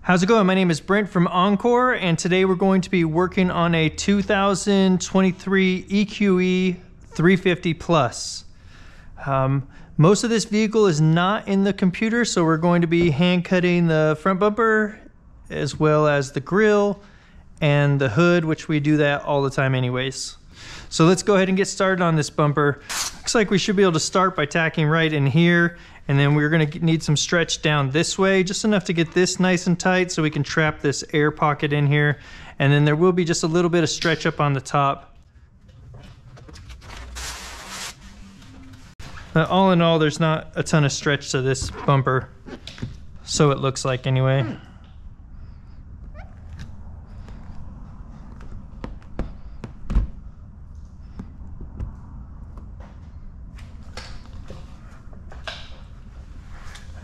How's it going? My name is Brent from Encore, and today we're going to be working on a 2023 EQE 350 Plus. Most of this vehicle is not in the computer, so we're going to be hand cutting the front bumper as well as the grille and the hood, which we do that all the time anyways. So let's go ahead and get started on this bumper. Looks like we should be able to start by tacking right in here, and then we're going to need some stretch down this way, just enough to get this nice and tight so we can trap this air pocket in here. And then there will be just a little bit of stretch up on the top. But all in all, there's not a ton of stretch to this bumper, so it looks like anyway.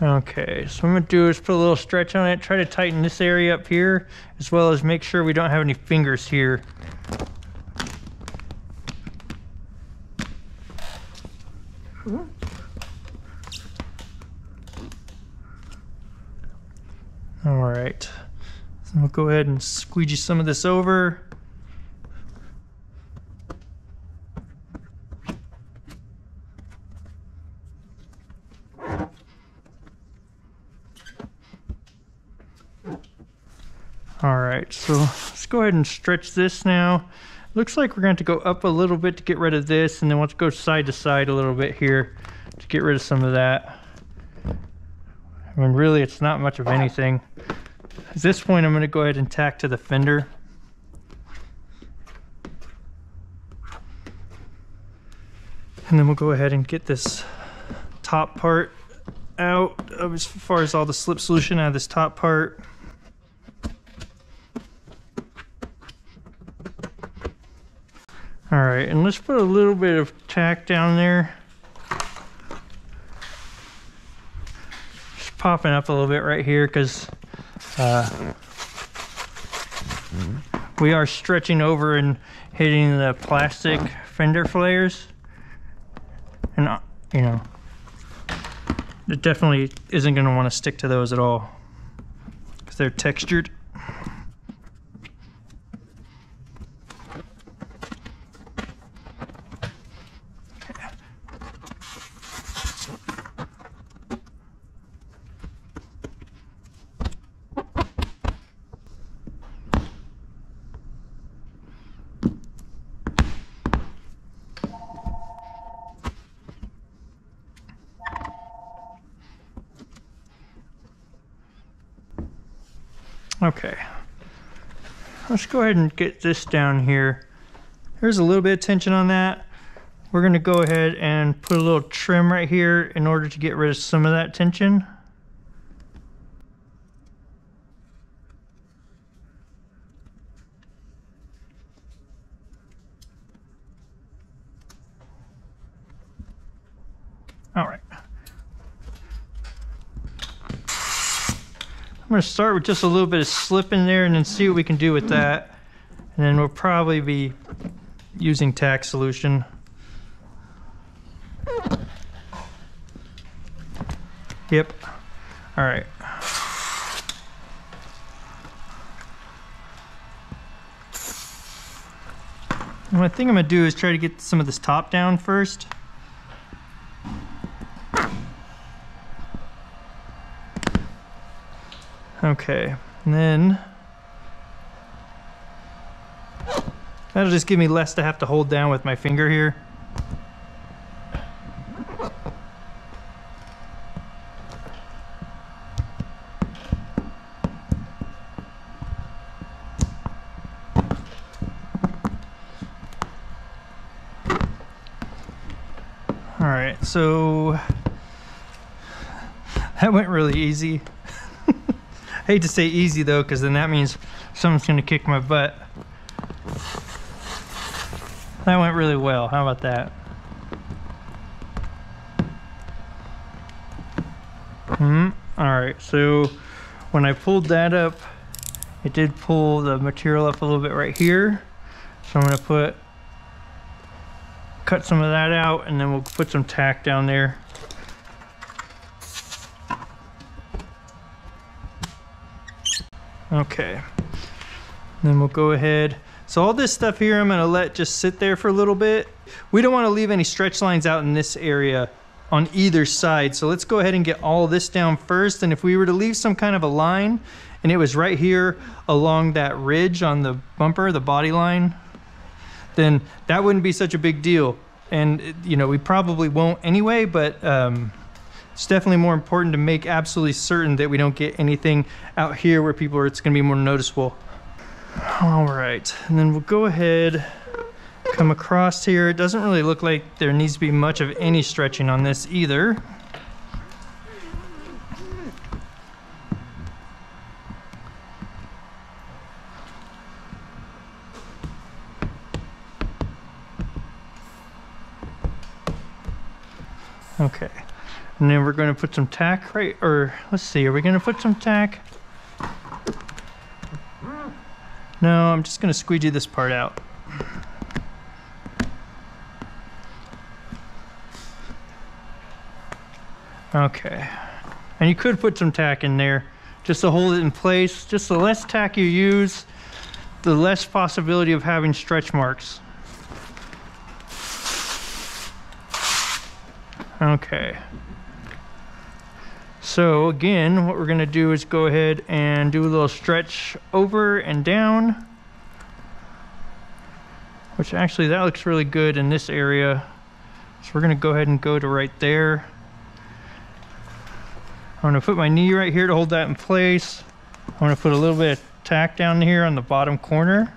Okay, so what I'm going to do is put a little stretch on it, try to tighten this area up here, as well as make sure we don't have any fingers here. Alright, so we'll go ahead and squeegee some of this over. Alright, so let's go ahead and stretch this now. Looks like we're going to have to go up a little bit to get rid of this, and then we'll go side to side a little bit here to get rid of some of that. I mean, really, it's not much of anything. At this point, I'm going to go ahead and tack to the fender. And then we'll go ahead and get this top part out, as far as all the slip solution out of this top part. Alright, and let's put a little bit of tack down there. Just popping up a little bit right here because we are stretching over and hitting the plastic fender flares. And, you know, it definitely isn't going to want to stick to those at all because they're textured. Okay, let's go ahead and get this down here. There's a little bit of tension on that. We're going to go ahead and put a little trim right here in order to get rid of some of that tension. All right. I'm going to start with just a little bit of slip in there and then see what we can do with that. And then we'll probably be using tack solution. Yep. All right. And what I think I'm going to do is try to get some of this top down first. Okay, and then that'll just give me less to have to hold down with my finger here. All right, so that went really easy. I hate to say easy though, because then that means someone's going to kick my butt. That went really well. How about that? Alright, so when I pulled that up, it did pull the material up a little bit right here. So I'm going to cut some of that out, and then we'll put some tack down there. Okay. Then we'll go ahead. So all this stuff here I'm gonna let just sit there for a little bit. We don't wanna leave any stretch lines out in this area on either side. So let's go ahead and get all this down first. And if we were to leave some kind of a line and it was right here along that ridge on the bumper, the body line, then that wouldn't be such a big deal. And you know, we probably won't anyway, but it's definitely more important to make absolutely certain that we don't get anything out here where it's gonna be more noticeable. All right, and then we'll go ahead, come across here. It doesn't really look like there needs to be much of any stretching on this either. Okay, and then we're going to put some tack right, or let's see, are we going to put some tack? No, I'm just going to squeegee this part out. Okay, and you could put some tack in there just to hold it in place. Just the less tack you use, the less possibility of having stretch marks. Okay. So again, what we're gonna do is go ahead and do a little stretch over and down, which actually that looks really good in this area. So we're gonna go ahead and go to right there. I'm gonna put my knee right here to hold that in place. I'm gonna put a little bit of tack down here on the bottom corner.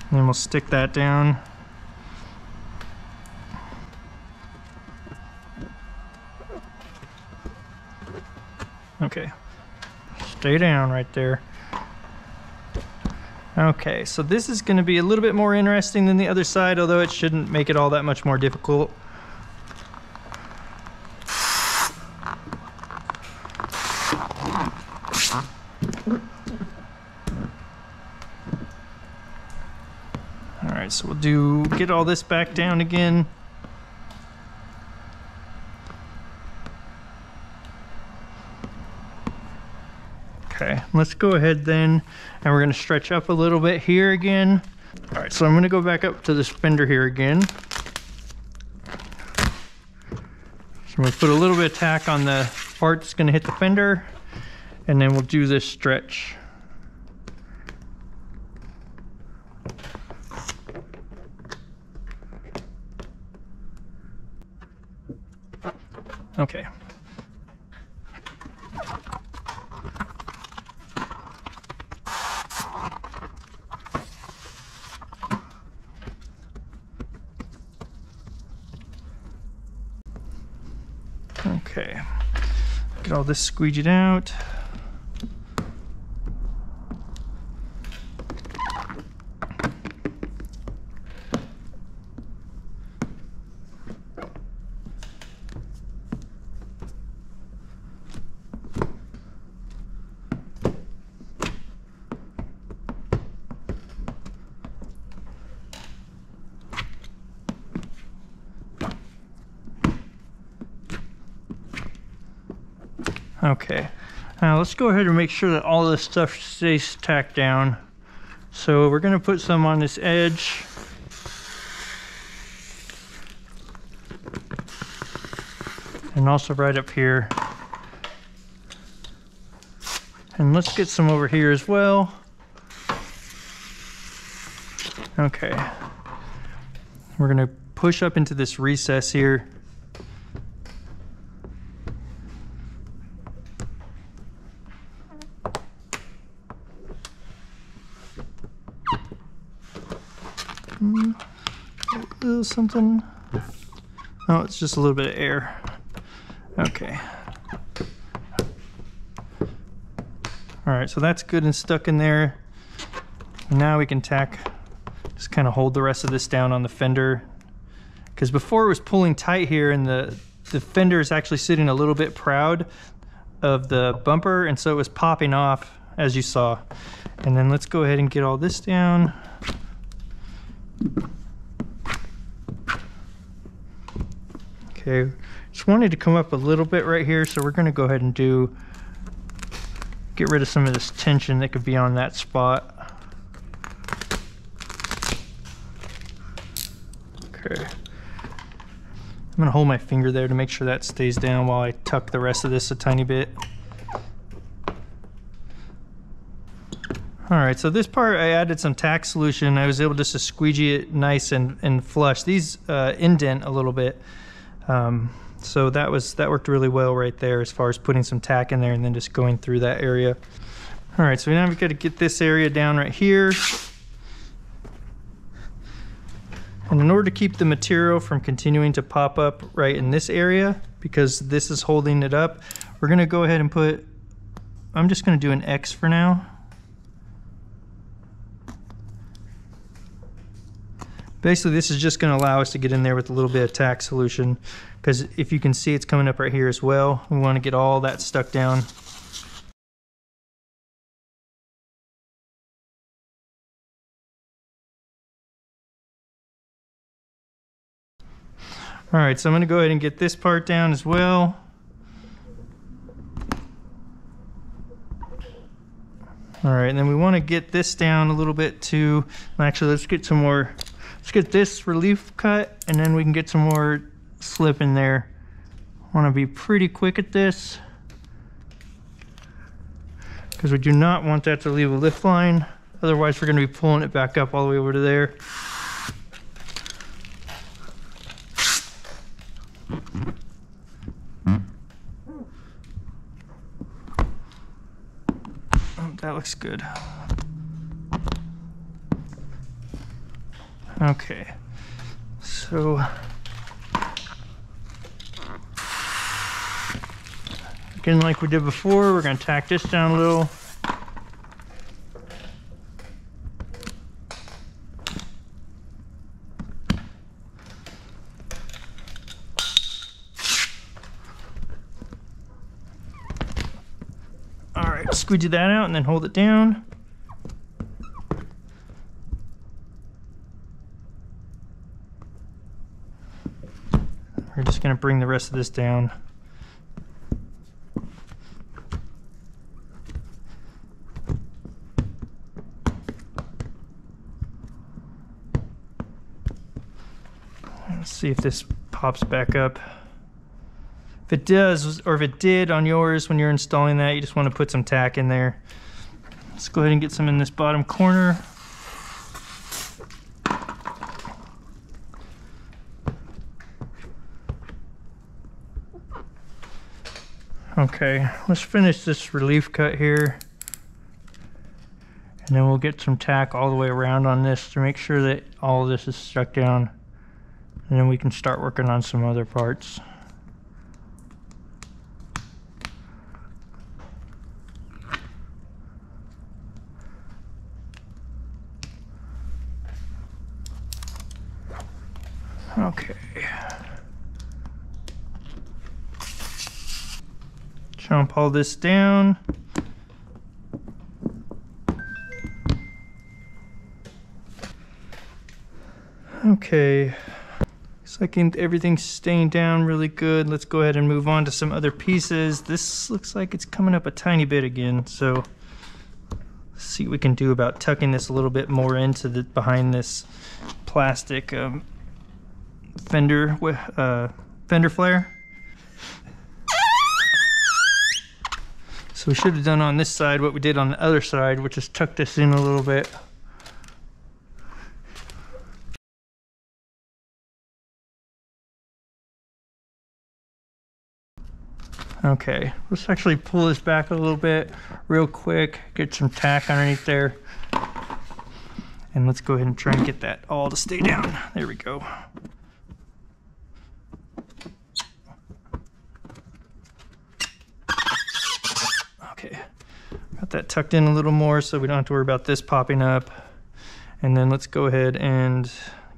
And then we'll stick that down. Okay, stay down right there. Okay, so this is going to be a little bit more interesting than the other side, although it shouldn't make it all that much more difficult. All right, so we'll get all this back down again. Okay, let's go ahead then, and we're going to stretch up a little bit here again. All right, so I'm going to go back up to this fender here again. So I'm going to put a little bit of tack on the part that's going to hit the fender, and then we'll do this stretch. Okay. Okay, get all this squeegeed out. Okay, now let's go ahead and make sure that all this stuff stays tacked down. So we're going to put some on this edge. And also right up here. And let's get some over here as well. Okay. We're going to push up into this recess here. A little something. Oh, it's just a little bit of air. Okay. All right, so that's good and stuck in there. Now we can tack, just kind of hold the rest of this down on the fender. Because before it was pulling tight here, and the fender is actually sitting a little bit proud of the bumper, and so it was popping off, as you saw. And then let's go ahead and get all this down. Okay, just wanted to come up a little bit right here, so we're going to go ahead and get rid of some of this tension that could be on that spot. Okay. I'm going to hold my finger there to make sure that stays down while I tuck the rest of this a tiny bit. Alright, so this part I added some tack solution. I was able just to squeegee it nice and flush. These indent a little bit. So that worked really well right there as far as putting some tack in there and then just going through that area. Alright, so now we've got to get this area down right here. And in order to keep the material from continuing to pop up right in this area, because this is holding it up, we're going to go ahead and I'm just going to do an X for now. Basically, this is just going to allow us to get in there with a little bit of tack solution, because if you can see, it's coming up right here as well. We want to get all that stuck down. Alright, so I'm going to go ahead and get this part down as well. Alright, and then we want to get this down a little bit too. Actually, let's get this relief cut, and then we can get some more slip in there. I want to be pretty quick at this, because we do not want that to leave a lift line. Otherwise, we're going to be pulling it back up all the way over to there. That looks good. Okay, so again, like we did before, we're going to tack this down a little. All right, squeegee that out and then hold it down. We're just going to bring the rest of this down. Let's see if this pops back up. If it does, or if it did on yours when you're installing that, you just want to put some tack in there. Let's go ahead and get some in this bottom corner. Okay, let's finish this relief cut here, and then we'll get some tack all the way around on this to make sure that all of this is stuck down, and then we can start working on some other parts. Okay. Jump all this down. Okay. Looks like everything's staying down really good. Let's go ahead and move on to some other pieces. This looks like it's coming up a tiny bit again, so let's see what we can do about tucking this a little bit more into behind this plastic fender flare. So we should have done on this side what we did on the other side, which is tuck this in a little bit. Okay, let's actually pull this back a little bit real quick, get some tack underneath there, and let's go ahead and try and get that all to stay down. There we go. Okay, got that tucked in a little more so we don't have to worry about this popping up. And then let's go ahead and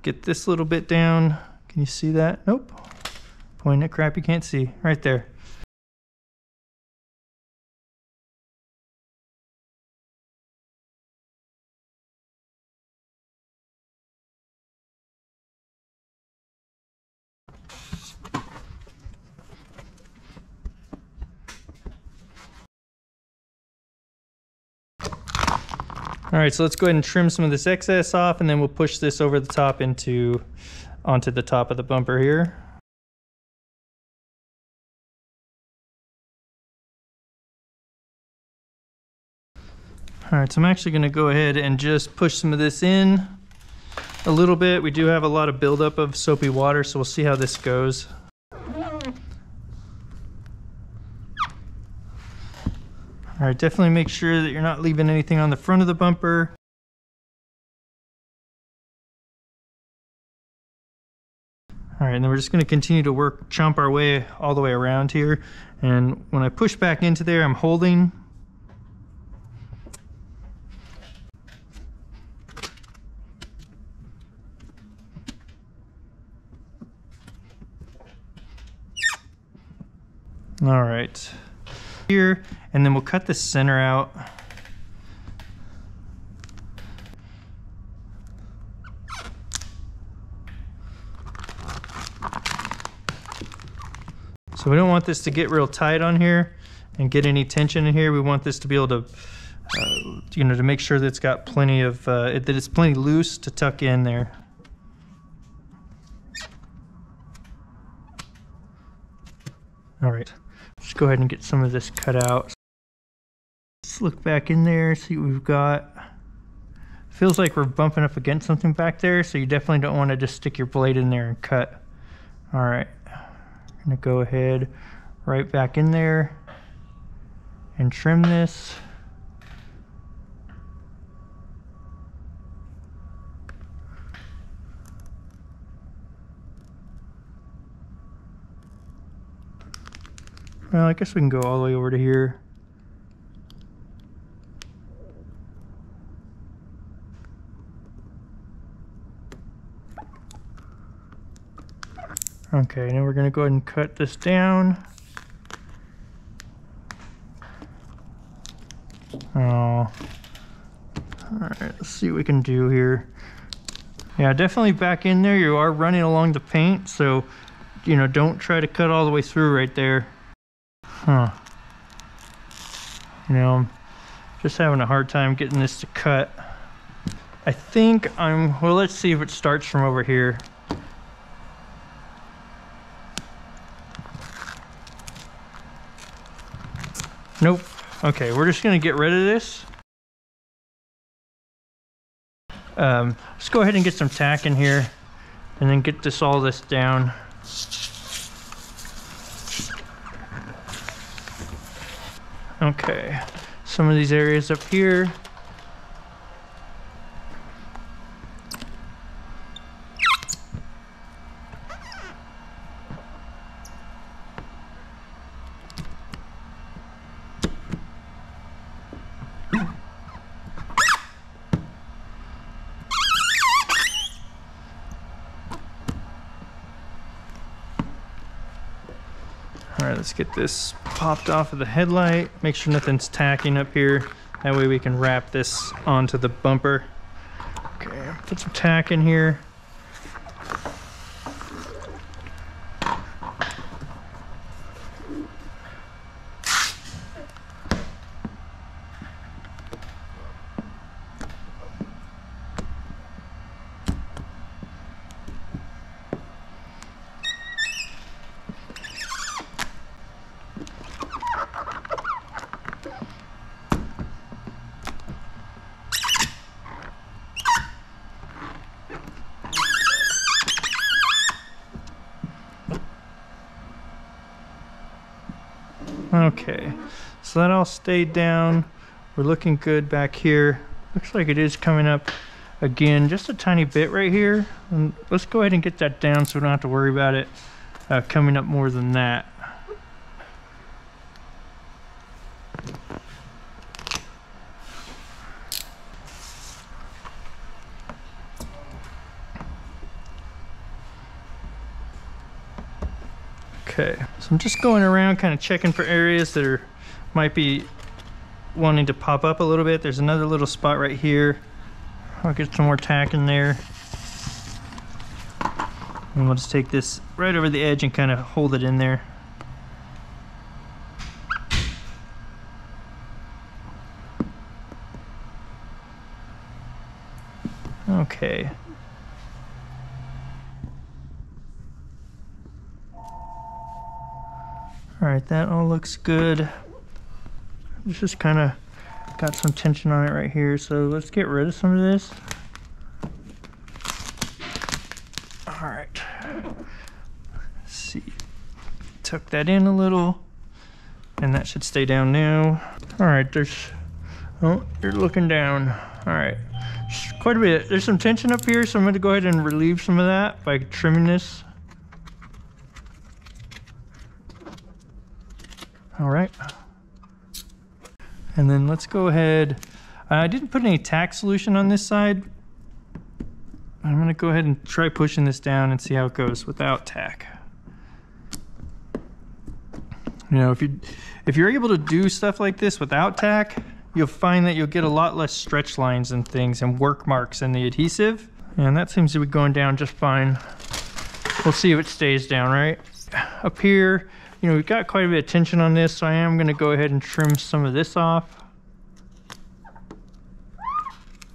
get this little bit down. Can you see that? Nope. Pointing at crap you can't see. Right there. All right, so let's go ahead and trim some of this excess off, and then we'll push this over the top onto the top of the bumper here. All right, so I'm actually gonna go ahead and just push some of this in a little bit. We do have a lot of buildup of soapy water, so we'll see how this goes. All right, definitely make sure that you're not leaving anything on the front of the bumper. All right, and then we're just gonna continue to chomp our way all the way around here. And when I push back into there, I'm holding. All right, here, and then we'll cut the center out. So we don't want this to get real tight on here and get any tension in here. We want this to be able to, to make sure that it's got plenty of, that it's plenty loose to tuck in there. All right, let's go ahead and get some of this cut out. Let's look back in there, see what we've got. Feels like we're bumping up against something back there, so you definitely don't want to just stick your blade in there and cut. All right. I'm gonna go ahead right back in there and trim this. Well, I guess we can go all the way over to here. Okay, now we're going to go ahead and cut this down. Oh. All right, let's see what we can do here. Yeah, definitely back in there. You are running along the paint, so, don't try to cut all the way through right there. Huh. I'm just having a hard time getting this to cut. I think well, let's see if it starts from over here. Nope. Okay, we're just gonna get rid of this. Let's go ahead and get some tack in here and then get all this down. Okay, some of these areas up here. All right, let's get this popped off of the headlight. Make sure nothing's tacking up here. That way we can wrap this onto the bumper. Okay, put some tack in here. Okay, so that all stayed down. We're looking good back here. Looks like it is coming up again, just a tiny bit right here. And let's go ahead and get that down so we don't have to worry about it coming up more than that. Okay, so I'm just going around kind of checking for areas that might be wanting to pop up a little bit. There's another little spot right here. I'll get some more tack in there. And we'll just take this right over the edge and kind of hold it in there. Okay. All right, that all looks good. It's just kind of got some tension on it right here, so let's get rid of some of this. All right. Let's see. Tuck that in a little, and that should stay down now. All right, oh, you're looking down. All right, quite a bit. There's some tension up here, so I'm gonna go ahead and relieve some of that by trimming this. All right. And then let's go ahead. I didn't put any tack solution on this side. I'm gonna go ahead and try pushing this down and see how it goes without tack. You know, if you're able to do stuff like this without tack, you'll find that you'll get a lot less stretch lines and things and work marks in the adhesive. And that seems to be going down just fine. We'll see if it stays down, right? Up here, you know, we've got quite a bit of tension on this, so I am gonna go ahead and trim some of this off.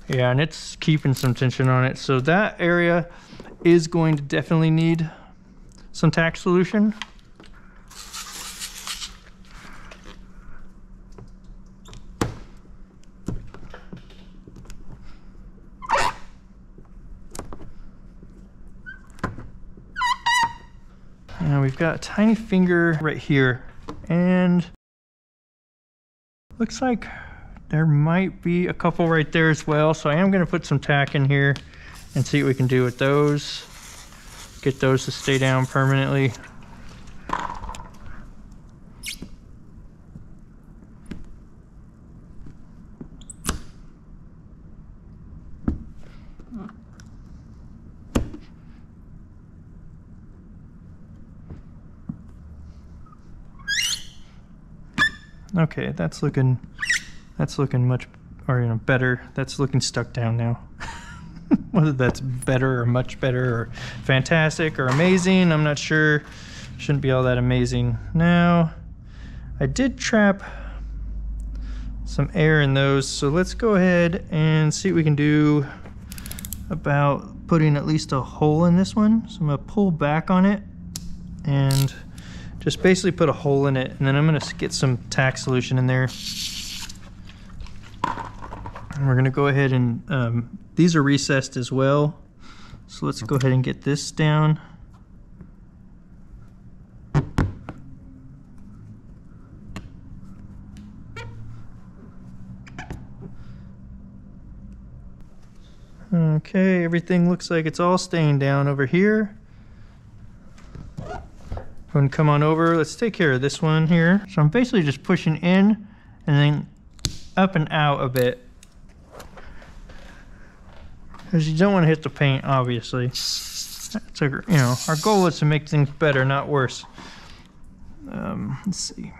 Yeah, and it's keeping some tension on it. So that area is going to definitely need some tack solution. Now we've got a tiny finger right here, and looks like there might be a couple right there as well. So I am going to put some tack in here and see what we can do with those. Get those to stay down permanently. Okay, that's looking much, or you know, better. That's looking stuck down now. Whether that's better or much better or fantastic or amazing, I'm not sure. Shouldn't be all that amazing. Now, I did trap some air in those, so let's go ahead and see what we can do about putting at least a hole in this one. So I'm gonna pull back on it and just basically put a hole in it, and then I'm gonna get some tack solution in there. And we're gonna go ahead and, these are recessed as well. So let's go ahead and get this down. Okay, everything looks like it's all staying down over here. Go and come on over. Let's take care of this one here. So I'm basically just pushing in and then up and out a bit, because you don't want to hit the paint, obviously. It's you know, our goal is to make things better, not worse. Let's see.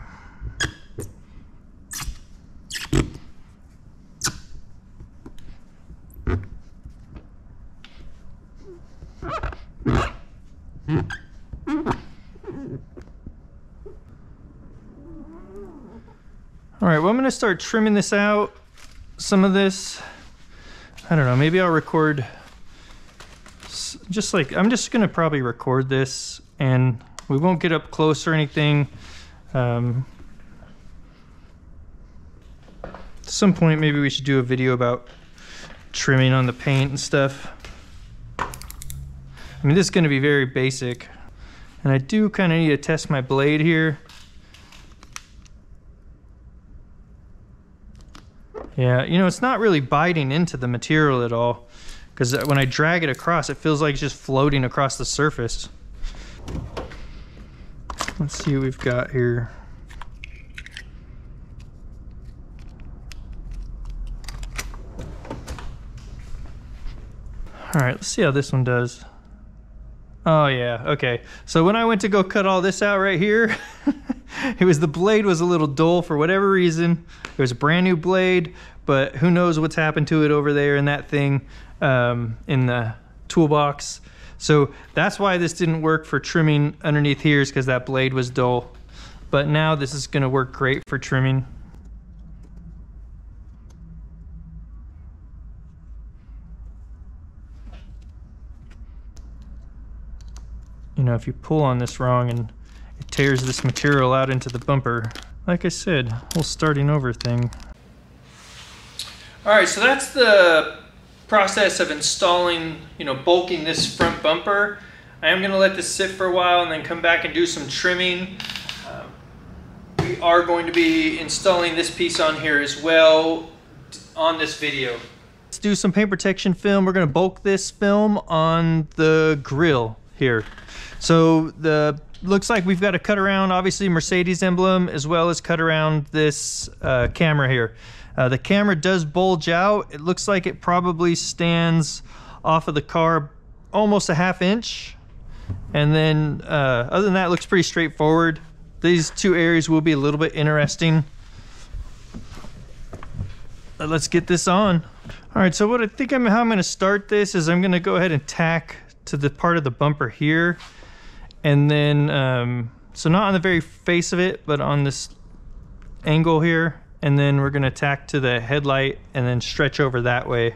All right, well, I'm gonna start trimming this out. Some of this, I don't know, maybe I'll record, just like, I'm just gonna probably record this and we won't get up close or anything. At some point, maybe we should do a video about trimming on the paint and stuff. I mean, this is gonna be very basic. And I do kind of need to test my blade here. Yeah, you know, it's not really biting into the material at all, because when I drag it across, it feels like it's just floating across the surface. Let's see what we've got here. All right, let's see how this one does. Oh yeah, okay. So when I went to go cut all this out right here, the blade was a little dull for whatever reason. It was a brand new blade, but who knows what's happened to it over there in that thing in the toolbox. So that's why this didn't work for trimming underneath here, is because that blade was dull. But now this is gonna work great for trimming. you know, if you pull on this wrong and it tears this material out into the bumper. Like I said, whole starting over thing. All right, so that's the process of installing, you know, bulking this front bumper. I am gonna let this sit for a while and then come back and do some trimming. We are going to be installing this piece on here as well on this video. Let's do some paint protection film. We're gonna bulk this film on the grill here. So looks like we've got to cut around, obviously, Mercedes emblem, as well as cut around this camera here. The camera does bulge out. It looks like it probably stands off of the car almost a ½ inch. And then other than that, it looks pretty straightforward. These two areas will be a little bit interesting. But let's get this on. All right, so what I think how I'm going to start this is I'm going to go ahead and tack to the part of the bumper here. And then, so not on the very face of it, but on this angle here. And then we're gonna tack to the headlight and then stretch over that way.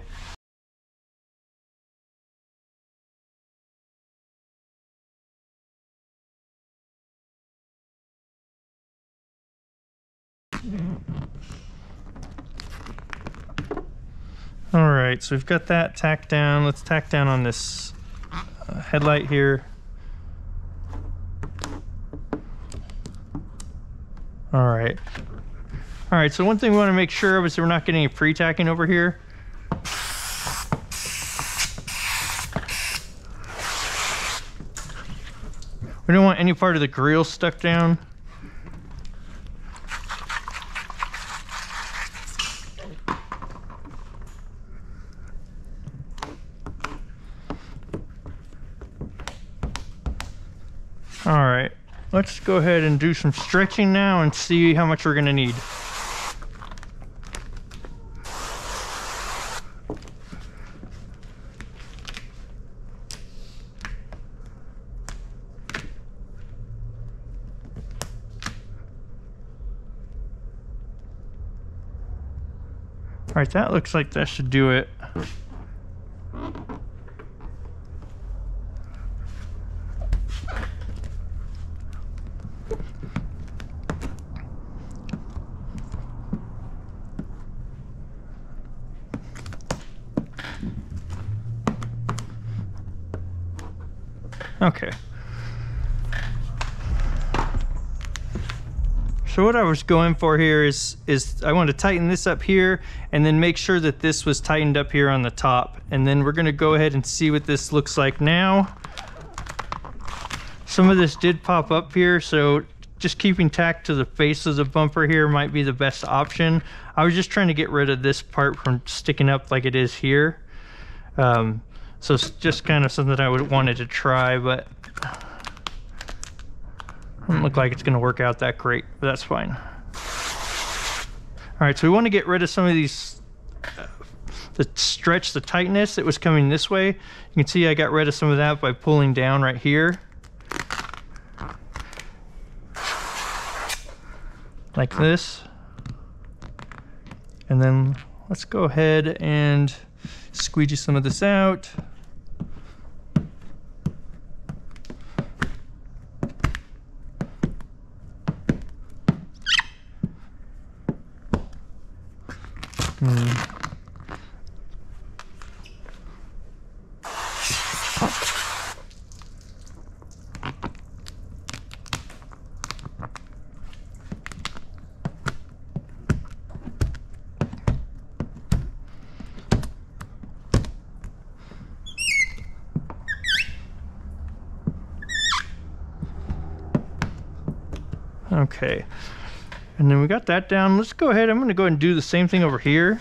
All right, so we've got that tacked down. Let's tack down on this headlight here. All right. All right, so one thing we want to make sure of is we're not getting any pre-tacking over here. We don't want any part of the grill stuck down. All right, let's go ahead and do some stretching now and see how much we're gonna need. All right, that looks like that should do it. Okay. So what I was going for here is I want to tighten this up here and then make sure that this was tightened up here on the top. And then we're going to go ahead and see what this looks like now. Some of this did pop up here, so just keeping tacked to the face of the bumper here might be the best option. I was just trying to get rid of this part from sticking up like it is here. So it's just kind of something that I wanted to try, but doesn't look like it's going to work out that great, but that's fine. All right, so we want to get rid of some of these, the stretch, the tightness that was coming this way. You can see I got rid of some of that by pulling down right here. Like this. And then let's go ahead and squeegee some of this out. Okay, and then we got that down. Let's go ahead, I'm going to go ahead and do the same thing over here.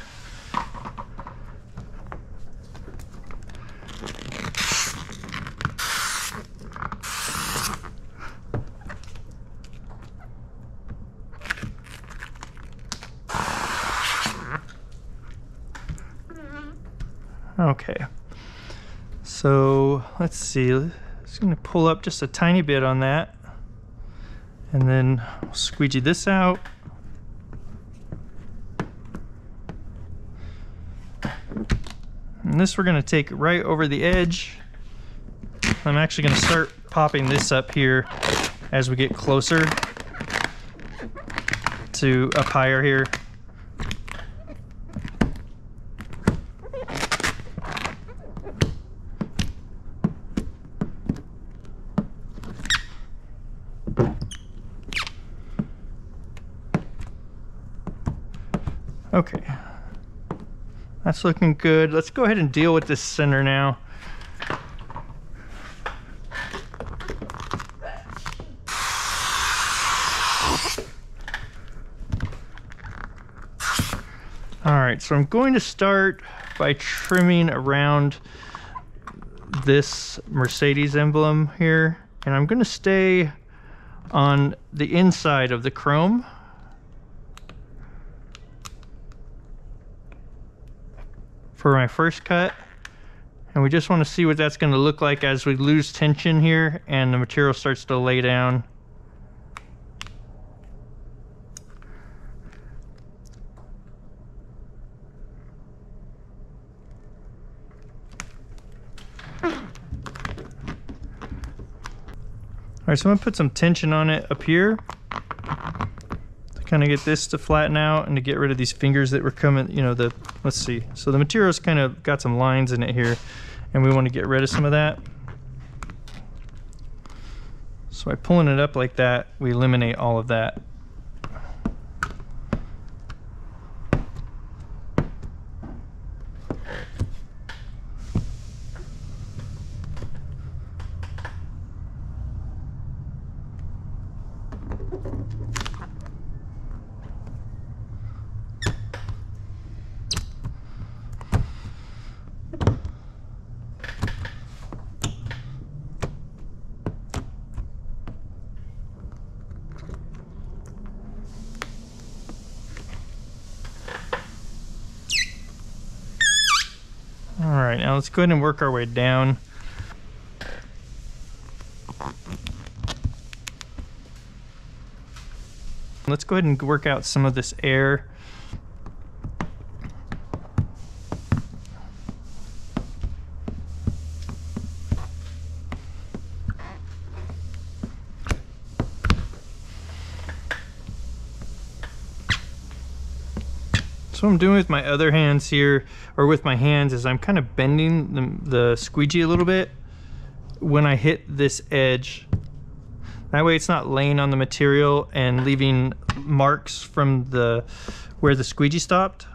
Okay, so let's see, just going to pull up just a tiny bit on that. And then we'll squeegee this out. And this we're going to take right over the edge. I'm actually going to start popping this up here as we get closer to up higher here. Okay, that's looking good. Let's go ahead and deal with this center now. All right, so I'm going to start by trimming around this Mercedes emblem here, and I'm going to stay on the inside of the chrome. For my first cut, and we just want to see what that's going to look like as we lose tension here and the material starts to lay down. All right, so I'm going to put some tension on it up here to kind of get this to flatten out and to get rid of these fingers that were coming, you know, let's see. So the material's kind of got some lines in it here, and we want to get rid of some of that. So by pulling it up like that, we eliminate all of that. Alright, now let's go ahead and work our way down. Let's go ahead and work out some of this air. So what I'm doing with my other hands here, or with my hands, is I'm kind of bending the squeegee a little bit when I hit this edge. That way it's not laying on the material and leaving marks from where the squeegee stopped.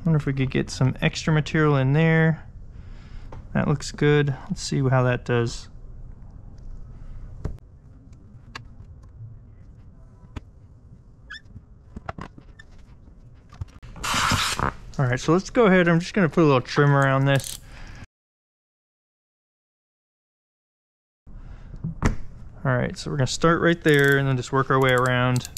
Wonder if we could get some extra material in there. That looks good. Let's see how that does. All right, so let's go ahead. I'm just gonna put a little trim around this. All right, so we're gonna start right there and then just work our way around.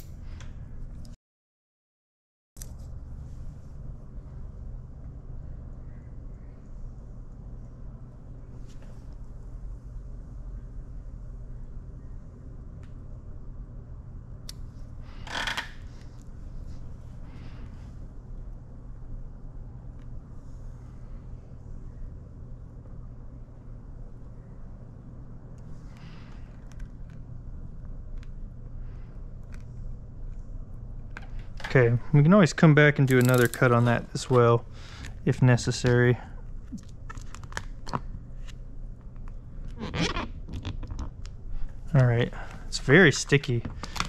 Okay, we can always come back and do another cut on that as well, if necessary. All right, it's very sticky,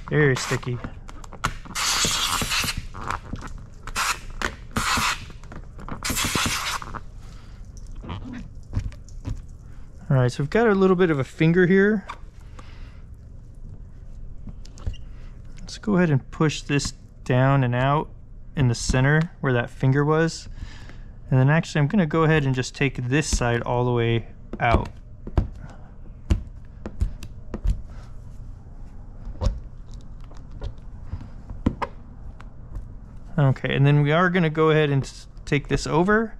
very sticky. All right, so we've got a little bit of a finger here. Let's go ahead and push this down and out in the center where that finger was, and then actually I'm going to go ahead and just take this side all the way out. Okay, and then we are going to go ahead and take this over.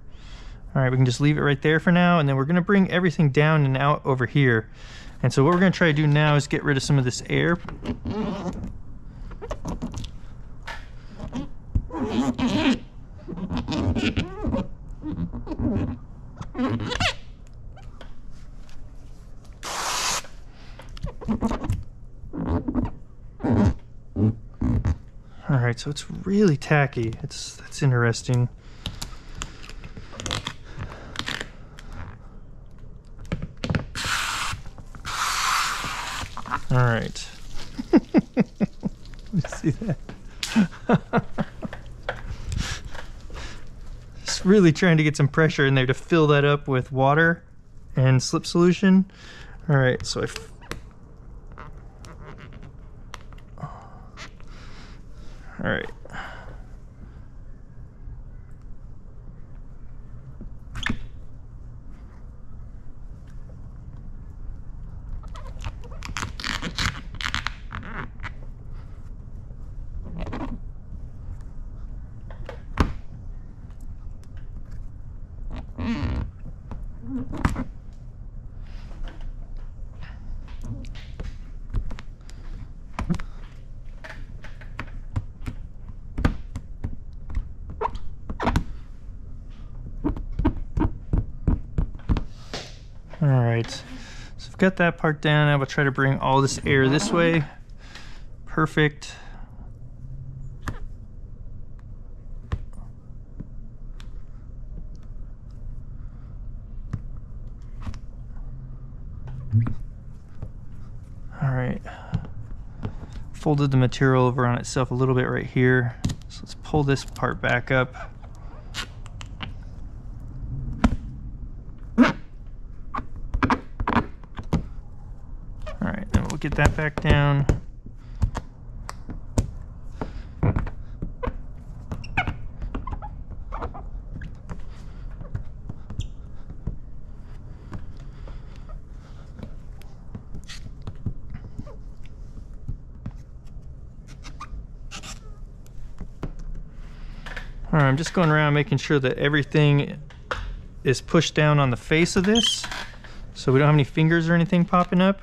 All right, we can just leave it right there for now, and then we're gonna bring everything down and out over here. And so what we're gonna try to do now is get rid of some of this air. All right, so it's really tacky. That's interesting. All right. Let's see that. Just really trying to get some pressure in there to fill that up with water and slip solution. All right, so all right. All right, so I've got that part down. I will try to bring all this air this way. Perfect. All right, folded the material over on itself a little bit right here. So let's pull this part back up. All right, then we'll get that back down. All right, I'm just going around making sure that everything is pushed down on the face of this, so we don't have any fingers or anything popping up.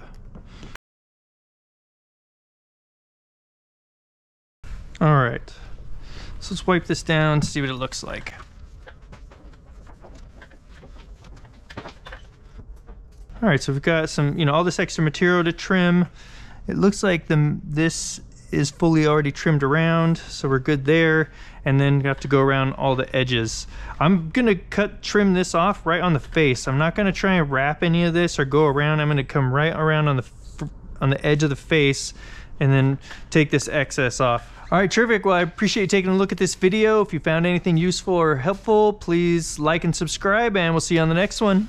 All right, so let's wipe this down, see what it looks like. All right, so we've got some, all this extra material to trim. It looks like this is fully already trimmed around, so we're good there. And then we have to go around all the edges. I'm gonna trim this off right on the face. I'm not gonna try and wrap any of this or go around. I'm gonna come right around on the edge of the face and then take this excess off. All right, terrific. Well, I appreciate you taking a look at this video. If you found anything useful or helpful, please like and subscribe, and we'll see you on the next one.